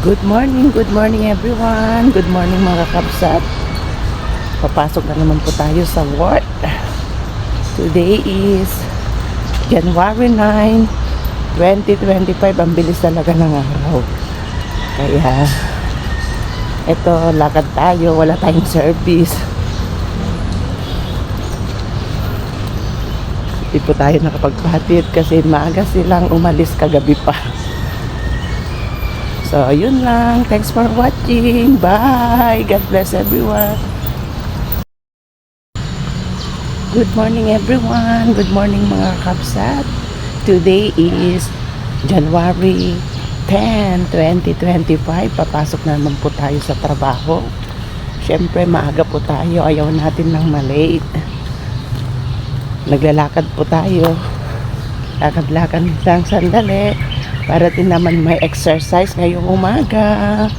Good morning everyone. Good morning mga kabsat. Papasok na naman po tayo sa work. Today is January 9, 2025. Ang bilis talaga ng araw. Kaya, eto, lakad tayo. Wala tayong service. Hindi po tayo nakapagpahatid kasi maaga silang umalis kagabi pa. So, yun lang. Thanks for watching. Bye. God bless everyone. Good morning everyone. Good morning mga kabsat. Today is January 10, 2025. Papasok na naman po tayo sa trabaho. Siyempre, maaga po tayo. Ayaw natin ng malate. Naglalakad po tayo. Lakad-lakad lang sandali. Para din naman may exercise ngayong umaga.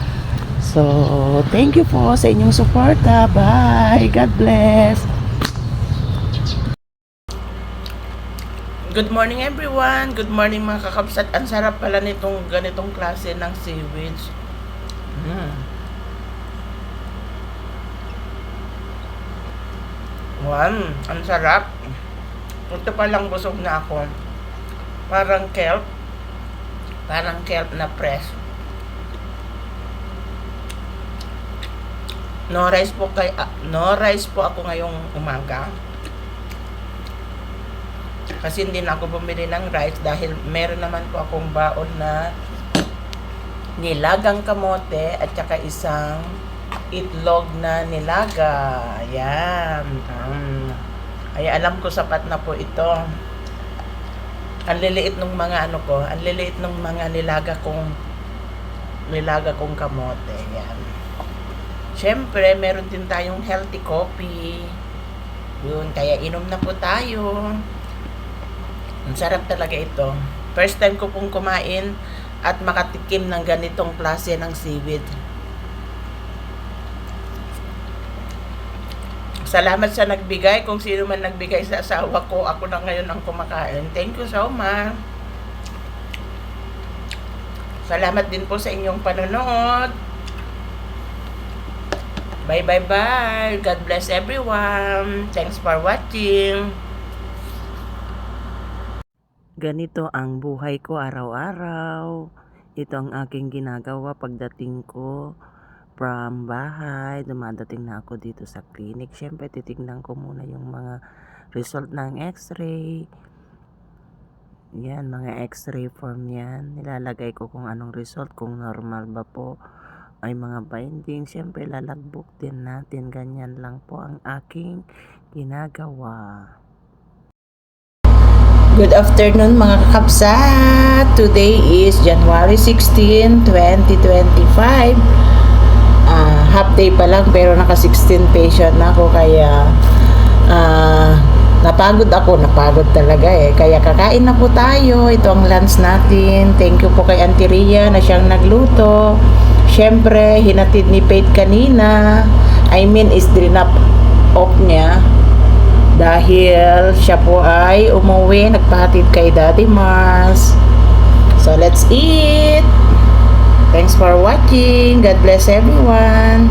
So, thank you po sa inyong suporta. Bye. God bless. Good morning everyone. Good morning mga kakabsat. Ang sarap pala nitong ganitong klase ng seaweed. Wow, ang sarap. Ito palang busog na ako. Parang kelp na press. No rice po ako ngayong umaga. Kasi hindi na ako bumili ng rice dahil meron naman po akong baon na nilagang kamote at saka isang itlog na nilaga. Ayan. Ay, alam ko sapat na po ito. Ang liliit ng mga nilaga kong kamote. Yan. Siyempre, meron din tayong healthy coffee. Yun, kaya inom na po tayo. Ang sarap talaga ito. First time ko pong kumain at makatikim ng ganitong klase ng seaweed. Salamat sa nagbigay. Kung sino man nagbigay sa asawa ko, ako na ngayon ang kumakain. Thank you so much. Salamat din po sa inyong panonood. Bye. God bless everyone. Thanks for watching. Ganito ang buhay ko araw-araw. Ito ang aking ginagawa pagdating ko from bahay, dumadating na ako dito sa clinic. Siyempre, titignan ko muna yung mga result ng x-ray. Yan, mga x-ray form yan. Nilalagay ko kung anong result, kung normal ba po. Ay mga binding, siyempre lalagbok din natin. Ganyan lang po ang aking ginagawa. Good afternoon mga kakabsat. Today is January 16, 2025. Half day pa lang pero naka 16 patient na ako kaya napagod talaga kaya kakain na po tayo. Ito ang lunch natin. Thank you po kay Auntie Ria na siyang nagluto. Syempre hinatid ni Faith kanina, is drinap off niya dahil siya po ay umuwi, nagpahatid kay Daddy Mars. So let's eat. Thanks for watching. God bless everyone.